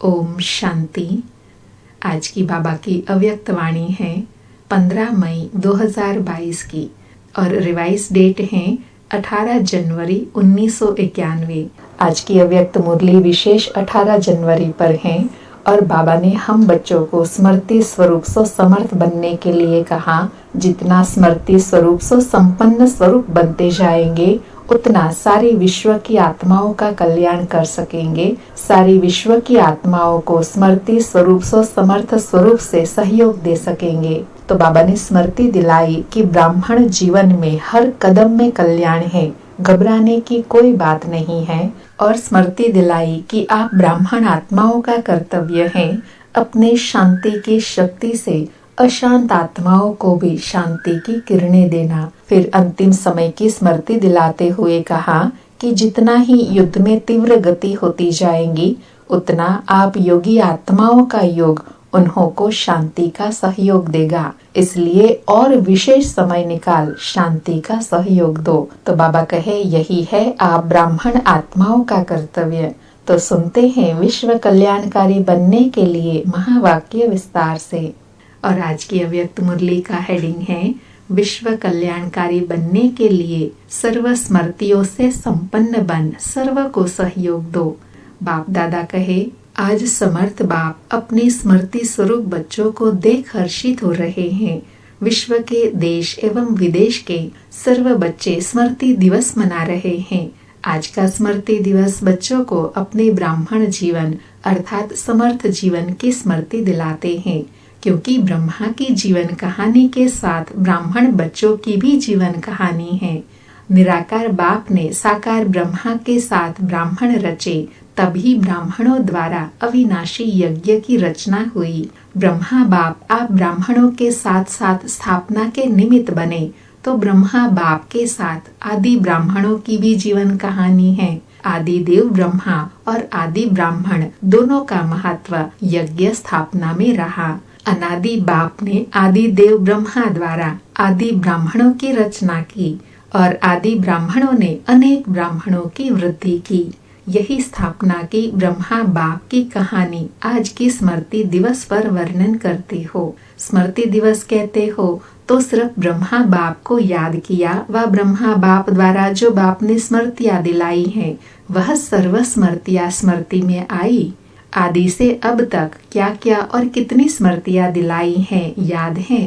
ओम शांति। आज की बाबा की अव्यक्त वाणी है 15 मई 2022 की और रिवाइज डेट है 18 जनवरी 1991। आज की अव्यक्त मुरली विशेष 18 जनवरी पर है और बाबा ने हम बच्चों को स्मृति स्वरूप सो समर्थ बनने के लिए कहा। जितना स्मृति स्वरूप सो संपन्न स्वरूप बनते जाएंगे उतना सारी विश्व की आत्माओं का कल्याण कर सकेंगे। सारी विश्व की आत्माओं को स्मृति स्वरूप सो समर्थ स्वरूप से सहयोग दे सकेंगे। तो बाबा ने स्मृति दिलाई कि ब्राह्मण जीवन में हर कदम में कल्याण है, घबराने की कोई बात नहीं है। और स्मृति दिलाई कि आप ब्राह्मण आत्माओं का कर्तव्य है अपने शांति की शक्ति से अशांत आत्माओं को भी शांति की किरणें देना। फिर अंतिम समय की स्मृति दिलाते हुए कहा कि जितना ही युद्ध में तीव्र गति होती जाएंगी उतना आप योगी आत्माओं का योग उन्हों को शांति का सहयोग देगा। इसलिए और विशेष समय निकाल शांति का सहयोग दो। तो बाबा कहे यही है आप ब्राह्मण आत्माओं का कर्तव्य। तो सुनते हैं विश्व कल्याणकारी बनने के लिए महावाक्य विस्तार से। और आज की अव्यक्त मुरली का हेडिंग है विश्व कल्याणकारी बनने के लिए सर्व स्मृतियों से संपन्न बन सर्व को सहयोग दो। बाप दादा कहे आज समर्थ बाप अपने स्मृति स्वरूप बच्चों को देख हर्षित हो रहे हैं। विश्व के देश एवं विदेश के सर्व बच्चे स्मृति दिवस मना रहे हैं। आज का स्मृति दिवस बच्चों को अपने ब्राह्मण जीवन अर्थात समर्थ जीवन की स्मृति दिलाते हैं, क्योंकि ब्रह्मा की जीवन कहानी के साथ ब्राह्मण बच्चों की भी जीवन कहानी है। निराकार बाप ने साकार ब्रह्मा के साथ ब्राह्मण रचे, तभी ब्राह्मणों द्वारा अविनाशी यज्ञ की रचना हुई। ब्रह्मा बाप आप ब्राह्मणों के साथ साथ स्थापना के निमित्त बने, तो ब्रह्मा बाप के साथ आदि ब्राह्मणों की भी जीवन कहानी है। आदि देव ब्रह्मा और आदि ब्राह्मण दोनों का महत्व यज्ञ स्थापना में रहा। अनादि बाप ने आदि देव ब्रह्मा द्वारा आदि ब्राह्मणों की रचना की और आदि ब्राह्मणों ने अनेक ब्राह्मणों की वृद्धि की। यही स्थापना की ब्रह्मा बाप की कहानी आज की स्मृति दिवस पर वर्णन करते हो। स्मृति दिवस कहते हो तो सिर्फ ब्रह्मा बाप को याद किया व ब्रह्मा बाप द्वारा जो बाप ने स्मृतियाँ दिलाई हैं वह सर्व स्मृतियाँ स्मृति में आई। आदि से अब तक क्या क्या और कितनी स्मृतियाँ दिलाई हैं याद है।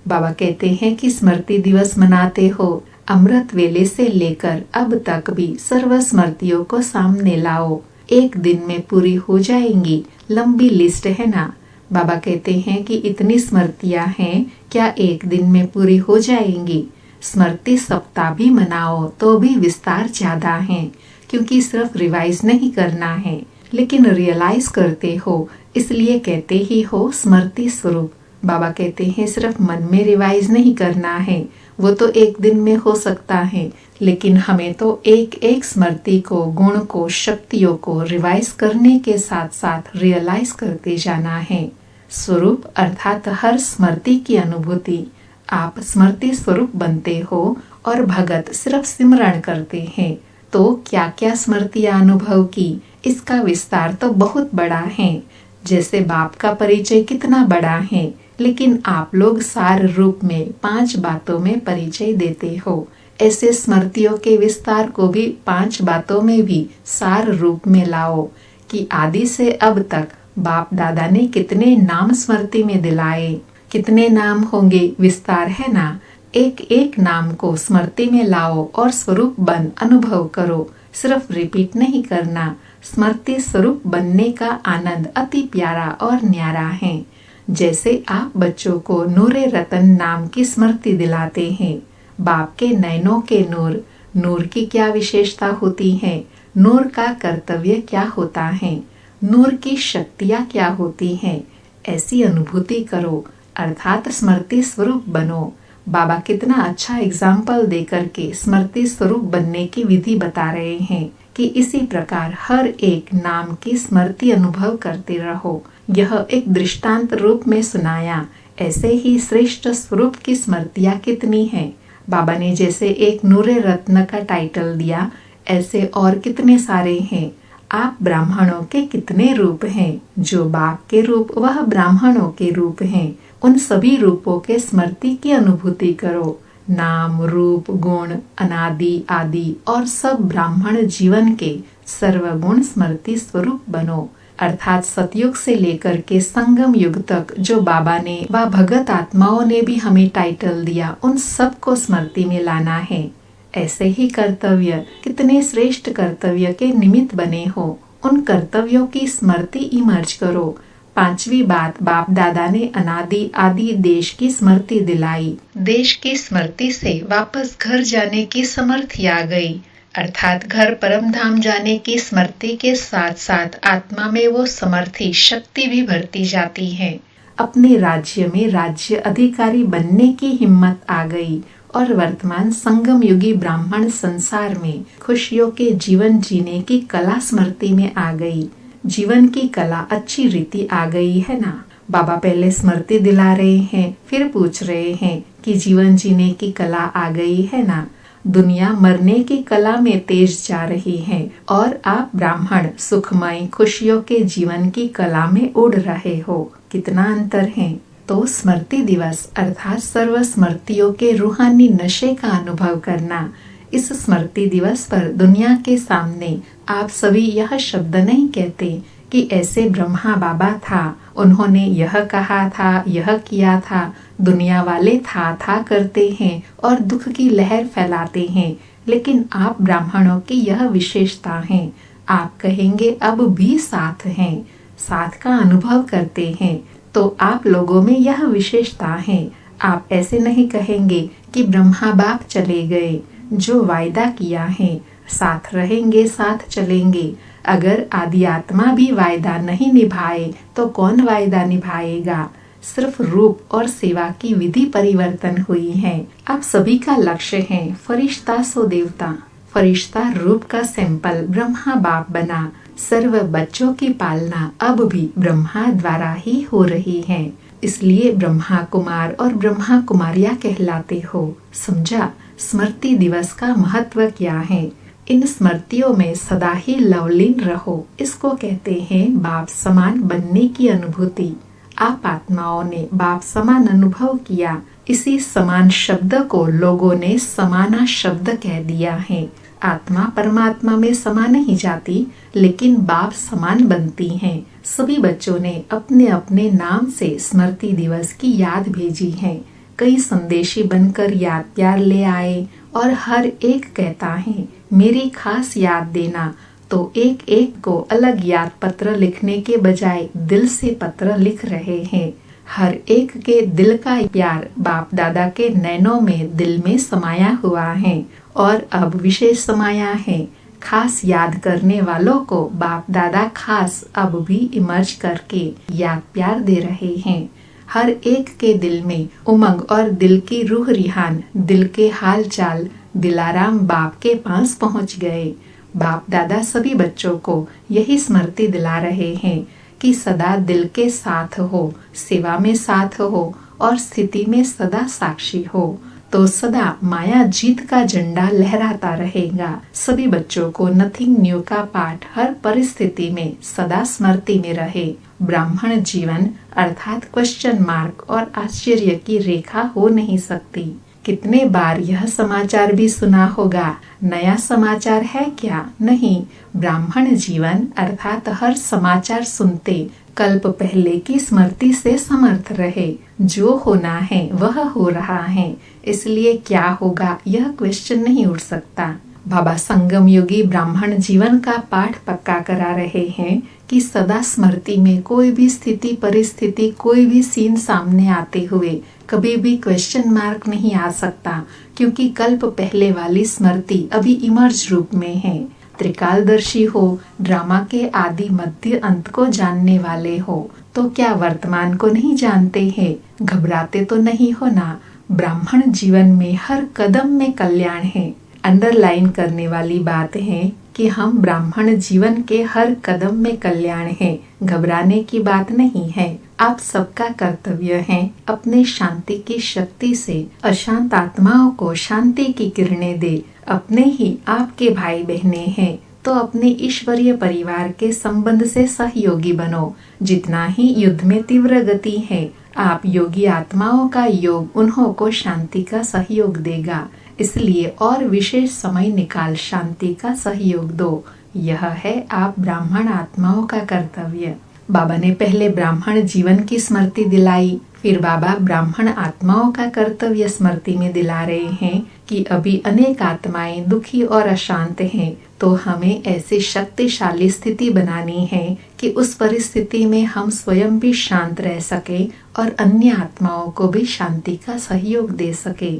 बाबा कहते हैं कि स्मृति दिवस मनाते हो, अमृत वेले से लेकर अब तक भी सर्व स्मृतियों को सामने लाओ, एक दिन में पूरी हो जाएंगी। लंबी लिस्ट है ना। बाबा कहते हैं कि इतनी स्मृतियाँ हैं, क्या एक दिन में पूरी हो जाएंगी। स्मृति सप्ताह भी मनाओ तो भी विस्तार ज्यादा है, क्योंकि सिर्फ रिवाइज नहीं करना है लेकिन रियलाइज करते हो, इसलिए कहते ही हो स्मृति स्वरूप। बाबा कहते हैं सिर्फ मन में रिवाइज नहीं करना है, वो तो एक दिन में हो सकता है, लेकिन हमें तो एक एक स्मृति को, गुण को, शक्तियों को रिवाइज करने के साथ साथ रियलाइज करते जाना है। स्वरूप अर्थात हर स्मृति की अनुभूति। आप स्मृति स्वरूप बनते हो और भगत सिर्फ सिमरण करते हैं। तो क्या क्या स्मृतियाँ अनुभव की, इसका विस्तार तो बहुत बड़ा है। जैसे बाप का परिचय कितना बड़ा है, लेकिन आप लोग सार रूप में 5 बातों में परिचय देते हो। ऐसे स्मृतियों के विस्तार को भी 5 बातों में भी सार रूप में लाओ कि आदि से अब तक बाप दादा ने कितने नाम स्मृति में दिलाए, कितने नाम होंगे विस्तार है ना। एक एक नाम को स्मृति में लाओ और स्वरूप बन अनुभव करो, सिर्फ रिपीट नहीं करना। स्मृति स्वरूप बनने का आनंद अति प्यारा और न्यारा है। जैसे आप बच्चों को नूरे रतन नाम की स्मृति दिलाते हैं। बाप के नयनों के नूर, नूर की क्या विशेषता होती है, नूर का कर्तव्य क्या होता है, नूर की शक्तियाँ क्या होती हैं, ऐसी अनुभूति करो अर्थात स्मृति स्वरूप बनो। बाबा कितना अच्छा एग्जाम्पल देकर के स्मृति स्वरूप बनने की विधि बता रहे हैं कि इसी प्रकार हर एक नाम की स्मृति अनुभव करते रहो। यह एक दृष्टांत रूप में सुनाया। ऐसे ही श्रेष्ठ स्वरूप की स्मृतियाँ कितनी हैं। बाबा ने जैसे एक नूरे रत्न का टाइटल दिया, ऐसे और कितने सारे हैं। आप ब्राह्मणों के कितने रूप हैं, जो बाप के रूप वह ब्राह्मणों के रूप हैं। उन सभी रूपों के स्मृति की अनुभूति करो। नाम रूप गुण अनादि आदि और सब ब्राह्मण जीवन के सर्वगुण स्मृति स्वरूप बनो। अर्थात सतयुग से लेकर के संगम युग तक जो बाबा ने व भगत आत्माओं ने भी हमें टाइटल दिया, उन सब को स्मृति में लाना है। ऐसे ही कर्तव्य, कितने श्रेष्ठ कर्तव्य के निमित्त बने हो, उन कर्तव्यों की स्मृति इमर्ज करो। पांचवी बात, बाप दादा ने अनादि आदि देश की स्मृति दिलाई। देश की स्मृति से वापस घर जाने की समर्थी आ गई। अर्थात घर परम धाम जाने की स्मृति के साथ साथ आत्मा में वो समर्थी शक्ति भी भरती जाती है। अपने राज्य में राज्य अधिकारी बनने की हिम्मत आ गई और वर्तमान संगम युगी ब्राह्मण संसार में खुशियों के जीवन जीने की कला स्मृति में आ गई। जीवन की कला अच्छी रीति आ गई है ना। बाबा पहले स्मृति दिला रहे हैं, फिर पूछ रहे हैं कि जीवन जीने की कला आ गई है ना। दुनिया मरने की कला में तेज जा रही है और आप ब्राह्मण सुखमय खुशियों के जीवन की कला में उड़ रहे हो। कितना अंतर है। तो स्मृति दिवस अर्थात सर्व स्मृतियों के रूहानी नशे का अनुभव करना। इस स्मृति दिवस पर दुनिया के सामने आप सभी यह शब्द नहीं कहते कि ऐसे ब्रह्मा बाबा था, उन्होंने यह कहा था, यह किया था। दुनिया वाले था करते हैं और दुख की लहर फैलाते हैं, लेकिन आप ब्राह्मणों की यह विशेषता है। आप कहेंगे अब भी साथ हैं, साथ का अनुभव करते हैं। तो आप लोगों में यह विशेषता है। आप ऐसे नहीं कहेंगे कि ब्रह्मा बाप चले गए, जो वायदा किया है साथ रहेंगे साथ चलेंगे। अगर आदि आत्मा भी वायदा नहीं निभाए तो कौन वायदा निभाएगा। सिर्फ रूप और सेवा की विधि परिवर्तन हुई है। आप सभी का लक्ष्य है फरिश्ता सो देवता। फरिश्ता रूप का सैंपल ब्रह्मा बाप बना। सर्व बच्चों की पालना अब भी ब्रह्मा द्वारा ही हो रही है, इसलिए ब्रह्मा कुमार और ब्रह्मा कुमारियां कहलाते हो। समझा स्मृति दिवस का महत्व क्या है। इन स्मृतियों में सदा ही लवलीन रहो। इसको कहते हैं बाप समान बनने की अनुभूति। आप आत्माओं ने बाप समान अनुभव किया। इसी समान शब्द को लोगों ने समाना शब्द कह दिया है। आत्मा परमात्मा में समा नहीं जाती, लेकिन बाप समान बनती हैं। सभी बच्चों ने अपने अपने नाम से स्मृति दिवस की याद भेजी है। कई संदेशी बनकर याद प्यार ले आए और हर एक कहता है मेरी खास याद देना। तो एक एक को अलग याद पत्र लिखने के बजाय दिल से पत्र लिख रहे हैं। हर एक के दिल का प्यार बाप दादा के नैनों में दिल में समाया हुआ है और अब विशेष समाया है। खास याद करने वालों को बाप दादा खास अब भी इमर्ज करके याद प्यार दे रहे हैं। हर एक के दिल में उमंग और दिल की रूह रिहान, दिल के हाल चाल दिलाराम बाप के पास पहुंच गए। बाप दादा सभी बच्चों को यही स्मृति दिला रहे हैं कि सदा दिल के साथ हो, सेवा में साथ हो और स्थिति में सदा साक्षी हो, तो सदा माया जीत का झंडा लहराता रहेगा। सभी बच्चों को नथिंग न्यू का पाठ हर परिस्थिति में सदा स्मृति में रहे। ब्राह्मण जीवन अर्थात क्वेश्चन मार्क और आश्चर्य की रेखा हो नहीं सकती। कितने बार यह समाचार भी सुना होगा, नया समाचार है क्या? नहीं, ब्राह्मण जीवन अर्थात हर समाचार सुनते कल्प पहले की स्मृति से समर्थ रहे। जो होना है वह हो रहा है, इसलिए क्या होगा यह क्वेश्चन नहीं उठ सकता। बाबा संगम योगी ब्राह्मण जीवन का पाठ पक्का करा रहे हैं कि सदा स्मृति में कोई भी स्थिति परिस्थिति कोई भी सीन सामने आते हुए कभी भी क्वेश्चन मार्क नहीं आ सकता, क्योंकि कल्प पहले वाली स्मृति अभी इमर्ज रूप में है। त्रिकालदर्शी हो, ड्रामा के आदि मध्य अंत को जानने वाले हो, तो क्या वर्तमान को नहीं जानते हैं? घबराते तो नहीं हो ना। ब्राह्मण जीवन में हर कदम में कल्याण है। अंडरलाइन करने वाली बात है कि हम ब्राह्मण जीवन के हर कदम में कल्याण है, घबराने की बात नहीं है। आप सबका कर्तव्य है अपने शांति की शक्ति से अशांत आत्माओं को शांति की किरणें दे। अपने ही आपके भाई बहने हैं, तो अपने ईश्वरीय परिवार के संबंध से सहयोगी बनो। जितना ही युद्ध में तीव्र गति है, आप योगी आत्माओं का योग उन्हों को शांति का सहयोग देगा। इसलिए और विशेष समय निकाल शांति का सहयोग दो। यह है आप ब्राह्मण आत्माओं का कर्तव्य। बाबा ने पहले ब्राह्मण जीवन की स्मृति दिलाई, फिर बाबा ब्राह्मण आत्माओं का कर्तव्य स्मृति में दिला रहे हैं कि अभी अनेक आत्माएं दुखी और अशांत हैं, तो हमें ऐसी शक्तिशाली स्थिति बनानी है कि उस परिस्थिति में हम स्वयं भी शांत रह सके और अन्य आत्माओं को भी शांति का सहयोग दे सके।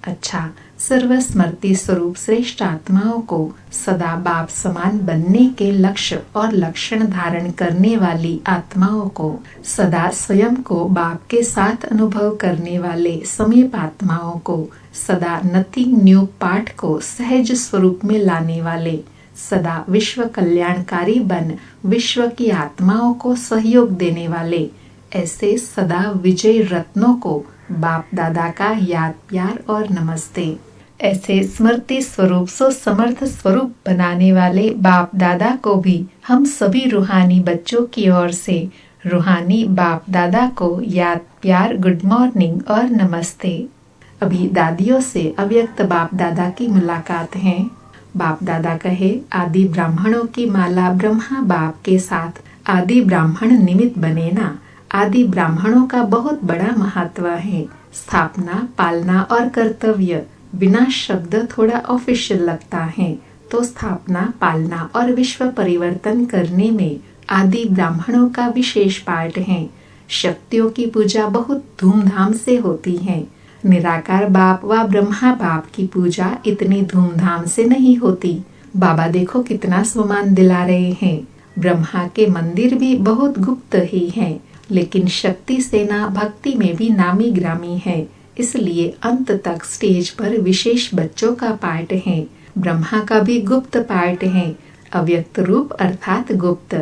अच्छा, सर्वस्मृति स्वरूप श्रेष्ठ आत्माओं को सदा बाप समान बनने के लक्ष्य और लक्षण धारण करने वाली आत्माओं को, सदा स्वयं को बाप के साथ अनुभव करने वाले समीप आत्माओं को, सदा नथिंग न्यू पाठ को सहज स्वरूप में लाने वाले, सदा विश्व कल्याणकारी बन विश्व की आत्माओं को सहयोग देने वाले, ऐसे सदा विजय रत्नों को बाप दादा का याद प्यार और नमस्ते। ऐसे स्मृति स्वरूप सो समर्थ स्वरूप बनाने वाले बाप दादा को भी हम सभी रूहानी बच्चों की ओर से रूहानी बाप दादा को याद प्यार गुड मॉर्निंग और नमस्ते। अभी दादियों से अव्यक्त बाप दादा की मुलाकात है। बाप दादा कहे, आदि ब्राह्मणों की माला ब्रह्मा बाप के साथ आदि ब्राह्मण निमित्त बने ना। आदि ब्राह्मणों का बहुत बड़ा महत्व है। स्थापना, पालना और कर्तव्य बिना शब्द थोड़ा ऑफिशियल लगता है, तो स्थापना, पालना और विश्व परिवर्तन करने में आदि ब्राह्मणों का विशेष पार्ट है। शक्तियों की पूजा बहुत धूमधाम से होती है। निराकार बाप व ब्रह्मा बाप की पूजा इतनी धूमधाम से नहीं होती। बाबा देखो कितना सम्मान दिला रहे हैं। ब्रह्मा के मंदिर भी बहुत गुप्त ही हैं, लेकिन शक्ति सेना भक्ति में भी नामी ग्रामी है। इसलिए अंत तक स्टेज पर विशेष बच्चों का पार्ट है। ब्रह्मा का भी गुप्त पार्ट है। अव्यक्त रूप अर्थात गुप्त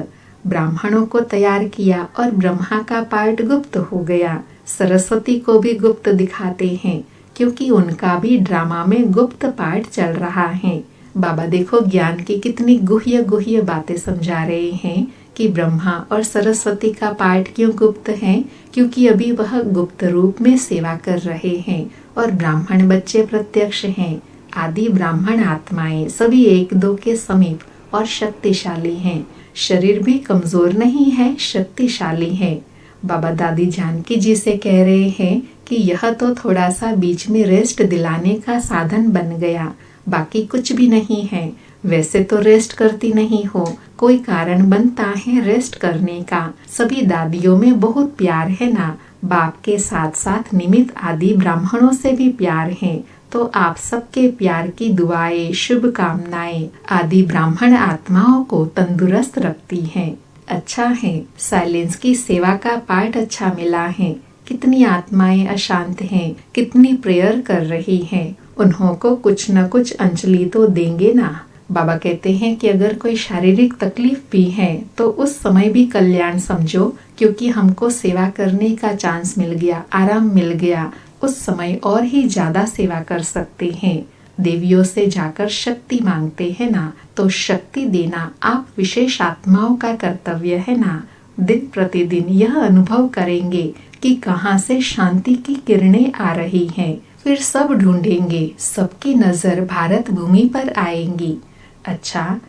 ब्राह्मणों को तैयार किया और ब्रह्मा का पार्ट गुप्त हो गया। सरस्वती को भी गुप्त दिखाते हैं, क्योंकि उनका भी ड्रामा में गुप्त पार्ट चल रहा है। बाबा देखो ज्ञान की कितनी गुह्य गुह्य बातें समझा रहे हैं कि ब्रह्मा और सरस्वती का पार्ट क्यों गुप्त है, क्योंकि अभी वह गुप्त रूप में सेवा कर रहे हैं और ब्राह्मण बच्चे प्रत्यक्ष हैं। आदि ब्राह्मण आत्माएं सभी एक दो के समीप और शक्तिशाली हैं। शरीर भी कमजोर नहीं है, शक्तिशाली है। बाबा दादी जानकी जी से कह रहे हैं कि यह तो थोड़ा सा बीच में रेस्ट दिलाने का साधन बन गया, बाकी कुछ भी नहीं है। वैसे तो रेस्ट करती नहीं हो, कोई कारण बनता है रेस्ट करने का। सभी दादियों में बहुत प्यार है ना। बाप के साथ साथ निमित्त आदि ब्राह्मणों से भी प्यार है, तो आप सबके प्यार की दुआएं, शुभकामनाएं आदि ब्राह्मण आत्माओं को तंदुरुस्त रखती हैं। अच्छा है, साइलेंस की सेवा का पार्ट अच्छा मिला है। कितनी आत्माएं अशांत हैं, कितनी प्रेयर कर रही हैं। उन्हों को कुछ न कुछ अंजलि तो देंगे ना। बाबा कहते हैं कि अगर कोई शारीरिक तकलीफ भी है तो उस समय भी कल्याण समझो, क्योंकि हमको सेवा करने का चांस मिल गया, आराम मिल गया। उस समय और ही ज्यादा सेवा कर सकते हैं। देवियों से जाकर शक्ति मांगते हैं ना, तो शक्ति देना आप विशेष आत्माओं का कर्तव्य है ना। दिन प्रतिदिन यह अनुभव करेंगे कि कहाँ से शांति की किरणें आ रही हैं। फिर सब ढूंढेंगे, सबकी नजर भारत भूमि पर आएंगी। अच्छा,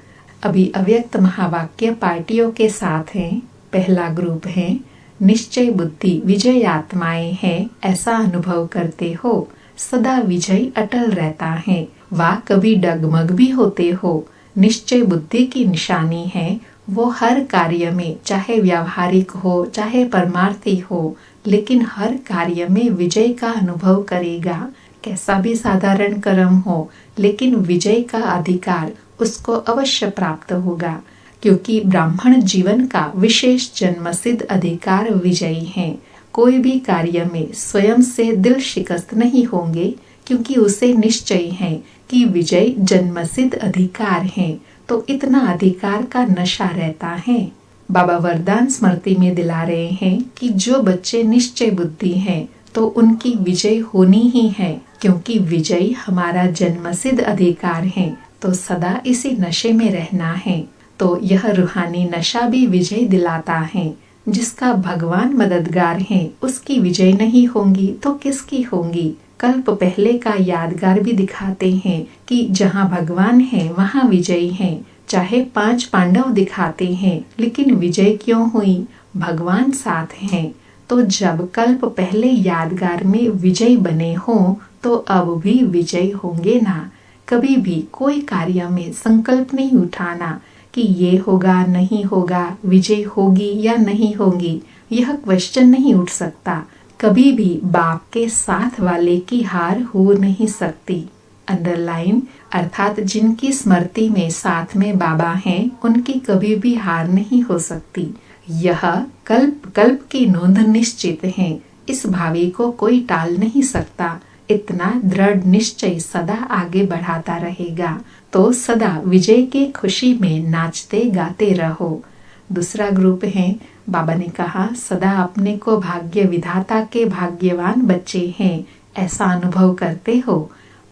अभी अव्यक्त महावाक्य पार्टियों के साथ हैं। पहला ग्रुप है निश्चय बुद्धि विजय आत्माएं हैं, ऐसा अनुभव करते हो। सदा विजय अटल रहता है, वा कभी डगमग भी होते हो। निश्चय बुद्धि की निशानी है, वो हर कार्य में, चाहे व्यावहारिक हो चाहे परमार्थी हो, लेकिन हर कार्य में विजय का अनुभव करेगा। कैसा भी साधारण कर्म हो, लेकिन विजय का अधिकार उसको अवश्य प्राप्त होगा, क्योंकि ब्राह्मण जीवन का विशेष जन्मसिद्ध अधिकार विजयी है। कोई भी कार्य में स्वयं से दिल शिकस्त नहीं होंगे, क्योंकि उसे निश्चय है कि विजय जन्मसिद्ध अधिकार है। तो इतना अधिकार का नशा रहता है। बाबा वरदान स्मृति में दिला रहे हैं कि जो बच्चे निश्चय बुद्धि हैं तो उनकी विजय होनी ही है, क्योंकि विजय हमारा जन्मसिद्ध अधिकार है। तो सदा इसी नशे में रहना है। तो यह रूहानी नशा भी विजय दिलाता है। जिसका भगवान मददगार है उसकी विजय नहीं होंगी तो किसकी होंगी। कल्प पहले का यादगार भी दिखाते हैं कि जहाँ भगवान है वहाँ विजय है। चाहे 5 पांडव दिखाते हैं लेकिन विजय क्यों हुई, भगवान साथ हैं। तो जब कल्प पहले यादगार में विजय बने हों तो अब भी विजय होंगे ना। कभी भी कोई कार्य में संकल्प नहीं उठाना कि ये होगा नहीं होगा, विजय होगी या नहीं होगी, यह क्वेश्चन नहीं उठ सकता। कभी भी बाप के साथ वाले की हार हो नहीं सकती। अंडरलाइन अर्थात जिनकी स्मृति में साथ में बाबा हैं उनकी कभी भी हार नहीं हो सकती। यह कल्प कल्प की नोंद निश्चित है। इस भावी को कोई टाल नहीं सकता। इतना दृढ़ निश्चय सदा आगे बढ़ाता रहेगा तो सदा विजय के खुशी में नाचते गाते रहो। दूसरा ग्रुप है, बाबा ने कहा सदा अपने को भाग्य विधाता के भाग्यवान बच्चे हैं ऐसा अनुभव करते हो।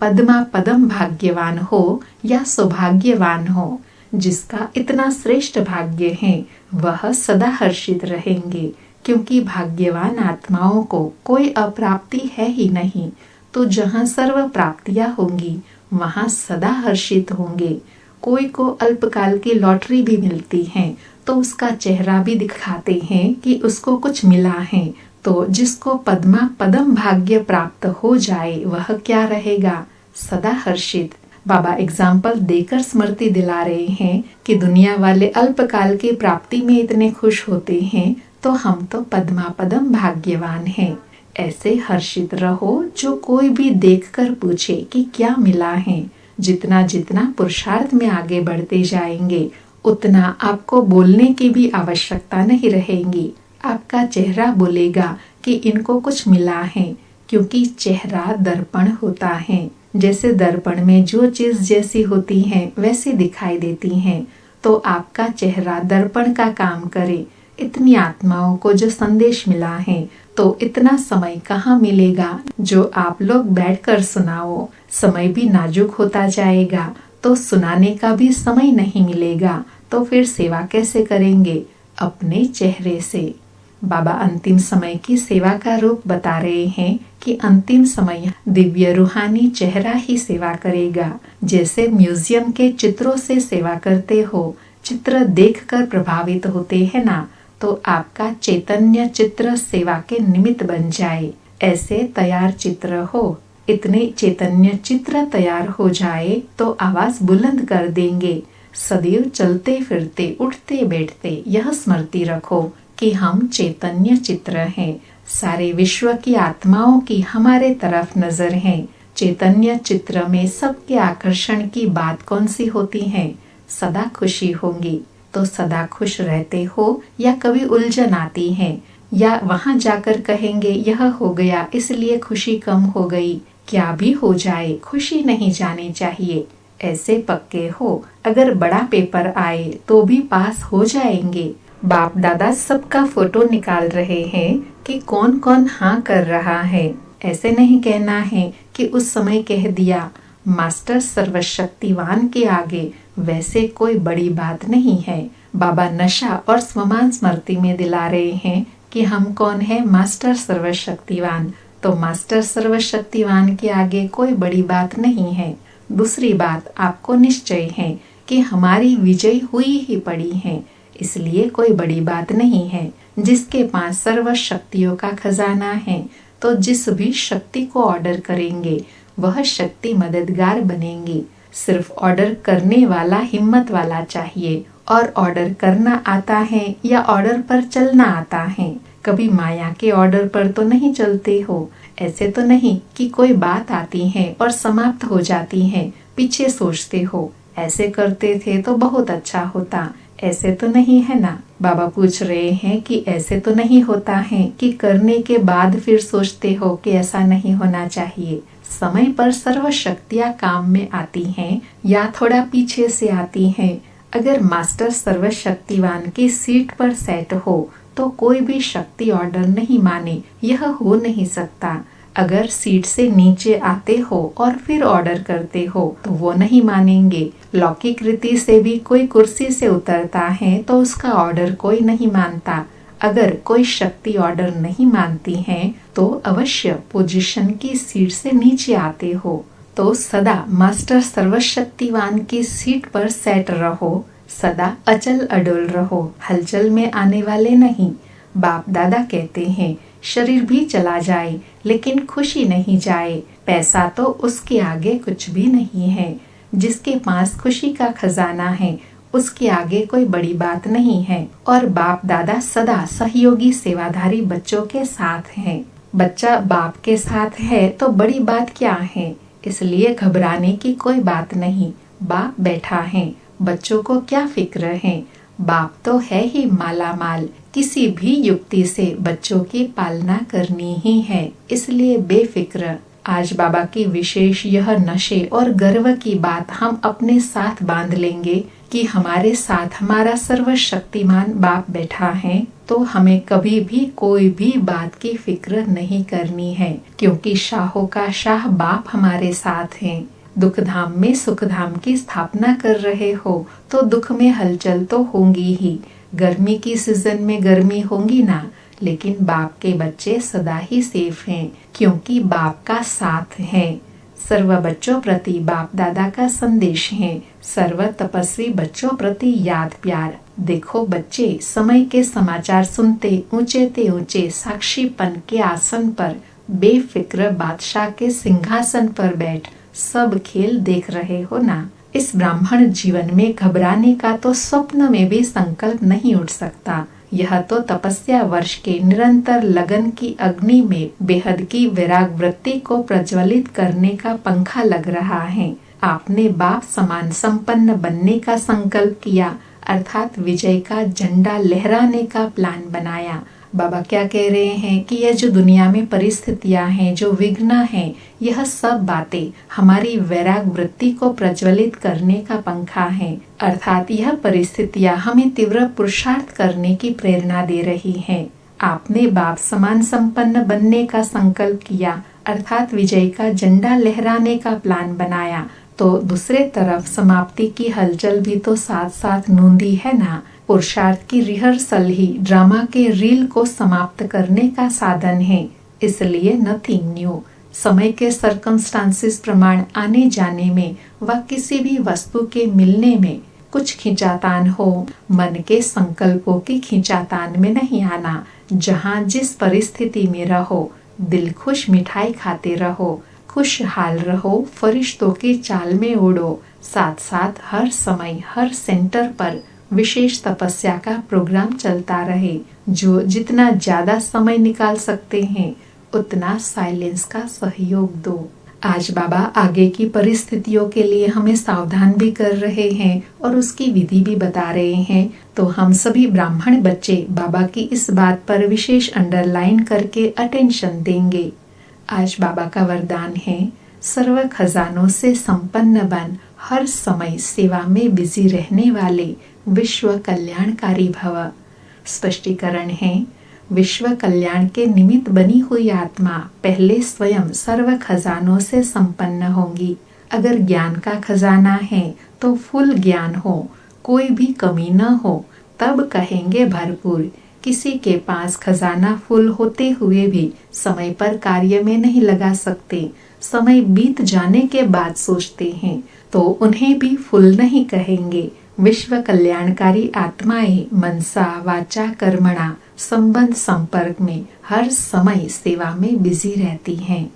पद्मा पदम भाग्यवान हो या सौभाग्यवान हो, जिसका इतना श्रेष्ठ भाग्य है वह सदा हर्षित रहेंगे, क्योंकि भाग्यवान आत्माओं को कोई अप्राप्ति है ही नहीं। तो जहाँ सर्व प्राप्तियां होंगी वहाँ सदा हर्षित होंगे। कोई को अल्पकाल की लॉटरी भी मिलती है तो उसका चेहरा भी दिखाते हैं कि उसको कुछ मिला है। तो जिसको पद्मा पदम भाग्य प्राप्त हो जाए वह क्या रहेगा, सदा हर्षित। बाबा एग्जाम्पल देकर स्मृति दिला रहे हैं कि दुनिया वाले अल्पकाल की प्राप्ति में इतने खुश होते हैं तो हम तो पद्मा पदम भाग्यवान हैं। ऐसे हर्षित रहो जो कोई भी देखकर पूछे कि क्या मिला है। जितना जितना पुरुषार्थ में आगे बढ़ते जाएंगे उतना आपको बोलने की भी आवश्यकता नहीं रहेगी। आपका चेहरा बोलेगा कि इनको कुछ मिला है, क्योंकि चेहरा दर्पण होता है। जैसे दर्पण में जो चीज जैसी होती है वैसी दिखाई देती है। तो आपका चेहरा दर्पण का काम करे। इतनी आत्माओं को जो संदेश मिला है तो इतना समय कहाँ मिलेगा जो आप लोग बैठकर सुनाओ। समय भी नाजुक होता जाएगा तो सुनाने का भी समय नहीं मिलेगा। तो फिर सेवा कैसे करेंगे, अपने चेहरे से। बाबा अंतिम समय की सेवा का रूप बता रहे हैं कि अंतिम समय दिव्य रूहानी चेहरा ही सेवा करेगा। जैसे म्यूजियम के चित्रों से सेवा करते हो, चित्र देखकर प्रभावित होते हैं ना, तो आपका चैतन्य चित्र सेवा के निमित्त बन जाए। ऐसे तैयार चित्र हो, इतने चैतन्य चित्र तैयार हो जाए तो आवाज बुलंद कर देंगे। सदैव चलते फिरते उठते बैठते यह स्मृति रखो कि हम चैतन्य चित्र हैं। सारे विश्व की आत्माओं की हमारे तरफ नजर है। चैतन्य चित्र में सबके आकर्षण की बात कौन सी होती है, सदा खुशी होंगी। तो सदा खुश रहते हो या कभी उलझन आती है, या वहां जाकर कहेंगे यह हो गया इसलिए खुशी कम हो गई। क्या भी हो जाए खुशी नहीं जानी चाहिए। ऐसे पक्के हो, अगर बड़ा पेपर आए तो भी पास हो जाएंगे। बाप दादा सबका फोटो निकाल रहे हैं कि कौन कौन हाँ कर रहा है। ऐसे नहीं कहना है कि उस समय कह दिया। मास्टर सर्वशक्तिवान के आगे वैसे कोई बड़ी बात नहीं है। बाबा नशा और स्वमान स्मृति में दिला रहे हैं कि हम कौन है, मास्टर सर्वशक्तिवान। तो मास्टर सर्वशक्तिवान के आगे कोई बड़ी बात नहीं है। दूसरी बात, आपको निश्चय है कि हमारी विजय हुई ही पड़ी है, इसलिए कोई बड़ी बात नहीं है। जिसके पास सर्व शक्तियों का खजाना है तो जिस भी शक्ति को ऑर्डर करेंगे वह शक्ति मददगार बनेंगी। सिर्फ ऑर्डर करने वाला हिम्मत वाला चाहिए। और ऑर्डर करना आता है या ऑर्डर पर चलना आता है। कभी माया के ऑर्डर पर तो नहीं चलते हो। ऐसे तो नहीं कि कोई बात आती है और समाप्त हो जाती है, पीछे सोचते हो ऐसे करते थे तो बहुत अच्छा होता। ऐसे तो नहीं है ना। बाबा पूछ रहे हैं कि ऐसे तो नहीं होता है कि करने के बाद फिर सोचते हो कि ऐसा नहीं होना चाहिए। समय पर सर्व शक्तियाँ काम में आती हैं या थोड़ा पीछे से आती हैं। अगर मास्टर सर्वशक्तिवान की सीट पर सेट हो तो कोई भी शक्ति ऑर्डर नहीं माने, यह हो नहीं सकता। अगर सीट से नीचे आते हो और फिर ऑर्डर करते हो तो वो नहीं मानेंगे। लौकिक रीति से भी कोई कुर्सी से उतरता है तो उसका ऑर्डर कोई नहीं मानता। अगर कोई शक्ति ऑर्डर नहीं मानती है तो अवश्य पोजीशन की सीट से नीचे आते हो। तो सदा मास्टर सर्वशक्तिवान की सीट पर सेट रहो, सदा अचल अडोल रहो, हलचल में आने वाले नहीं। बाप दादा कहते हैं शरीर भी चला जाए लेकिन खुशी नहीं जाए। पैसा तो उसके आगे कुछ भी नहीं है। जिसके पास खुशी का खजाना है उसके आगे कोई बड़ी बात नहीं है। और बाप दादा सदा सहयोगी सेवाधारी बच्चों के साथ हैं। बच्चा बाप के साथ है तो बड़ी बात क्या है, इसलिए घबराने की कोई बात नहीं। बाप बैठा है, बच्चों को क्या फिक्र है। बाप तो है ही माला माल, किसी भी युक्ति से बच्चों की पालना करनी ही है, इसलिए बेफिक्र। आज बाबा की विशेष यह नशे और गर्व की बात हम अपने साथ बांध लेंगे कि हमारे साथ हमारा सर्वशक्तिमान बाप बैठा है, तो हमें कभी भी कोई भी बात की फिक्र नहीं करनी है, क्योंकि शाहों का शाह बाप हमारे साथ है। दुख धाम में सुख धाम की स्थापना कर रहे हो तो दुख में हलचल तो होंगी ही। गर्मी की सीजन में गर्मी होंगी ना, लेकिन बाप के बच्चे सदा ही सेफ हैं, क्योंकि बाप का साथ है। सर्व बच्चों प्रति बाप दादा का संदेश है। सर्व तपस्वी बच्चों प्रति याद प्यार। देखो बच्चे, समय के समाचार सुनते ऊंचे ते ऊंचे साक्षीपन के आसन पर बेफिक्र बादशाह के सिंहासन पर बैठ सब खेल देख रहे हो ना। इस ब्राह्मण जीवन में घबराने का तो स्वप्न में भी संकल्प नहीं उठ सकता। यह तो तपस्या वर्ष के निरंतर लगन की अग्नि में बेहद की वैराग वृत्ति को प्रज्वलित करने का पंखा लग रहा है। आपने बाप समान संपन्न बनने का संकल्प किया, अर्थात विजय का झंडा लहराने का प्लान बनाया। बाबा क्या कह रहे हैं कि यह जो दुनिया में परिस्थितियां हैं, जो विघ्न हैं, यह सब बातें हमारी वैराग वृत्ति को प्रज्वलित करने का पंखा है। अर्थात यह परिस्थितियां हमें तीव्र पुरुषार्थ करने की प्रेरणा दे रही हैं। आपने बाप समान संपन्न बनने का संकल्प किया, अर्थात विजय का झंडा लहराने का प्लान बनाया, तो दूसरे तरफ समाप्ति की हलचल भी तो साथ साथ नूंदी है ना। पुरुषार्थ की रिहर्सल ही ड्रामा के रील को समाप्त करने का साधन है, इसलिए नथिंग न्यू। समय के सर्कमस्टांसिस प्रमाण आने जाने में व किसी भी वस्तु के मिलने में कुछ खिंचातान हो, मन के संकल्पों की खिंचातान में नहीं आना। जहाँ जिस परिस्थिति में रहो, दिल खुश मिठाई खाते रहो, खुशहाल रहो, फरिश्तों की चाल में उड़ो। साथ साथ हर समय हर सेंटर पर विशेष तपस्या का प्रोग्राम चलता रहे। जो जितना ज्यादा समय निकाल सकते हैं उतना साइलेंस का सहयोग दो। आज बाबा आगे की परिस्थितियों के लिए हमें सावधान भी कर रहे हैं और उसकी विधि भी बता रहे हैं। तो हम सभी ब्राह्मण बच्चे बाबा की इस बात पर विशेष अंडरलाइन करके अटेंशन देंगे। आज बाबा का वरदान है, सर्व खजानों से संपन्न बन, हर समय सेवा में बिजी रहने वाले विश्व कल्याणकारी भव। स्पष्टीकरण है, विश्व कल्याण के निमित्त बनी हुई आत्मा पहले स्वयं सर्व खजानों से संपन्न होंगी। अगर ज्ञान का खजाना है तो फुल ज्ञान हो, कोई भी कमी न हो, तब कहेंगे भरपूर। किसी के पास खजाना फुल होते हुए भी समय पर कार्य में नहीं लगा सकते, समय बीत जाने के बाद सोचते हैं, तो उन्हें भी फुल नहीं कहेंगे। विश्व कल्याणकारी आत्माएं मनसा वाचा कर्मणा संबंध संपर्क में हर समय सेवा में बिजी रहती हैं।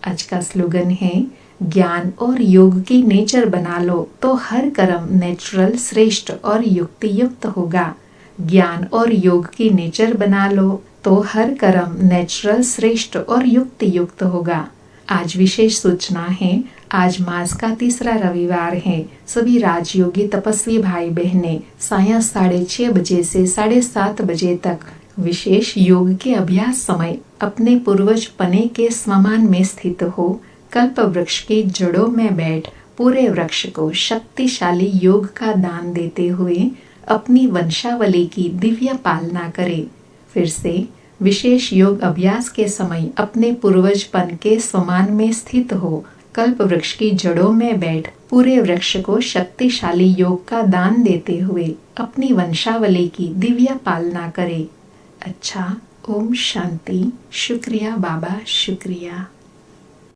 आज का स्लोगन है, ज्ञान और योग की नेचर बना लो तो हर कर्म नेचुरल, श्रेष्ठ और युक्ति युक्त होगा। ज्ञान और योग की नेचर बना लो तो हर कर्म नेचुरल, श्रेष्ठ और युक्ति युक्त होगा। आज विशेष सूचना है, आज मास का तीसरा रविवार है। सभी राजयोगी तपस्वी भाई बहनें सायं 6:30 बजे से 7:30 बजे तक विशेष योग के अभ्यास समय अपने पूर्वज पने के स्वमान में स्थित हो कल्प वृक्ष की जड़ों में बैठ पूरे वृक्ष को शक्तिशाली योग का दान देते हुए अपनी वंशावली की दिव्य पालना करे। फिर से विशेष योग अभ्यास के समय अपने पूर्वजपन के समान में स्थित हो कल्प वृक्ष की जड़ों में बैठ पूरे वृक्ष को शक्तिशाली योग का दान देते हुए अपनी वंशावली की दिव्य पालना करे। अच्छा, ओम शांति। शुक्रिया बाबा, शुक्रिया।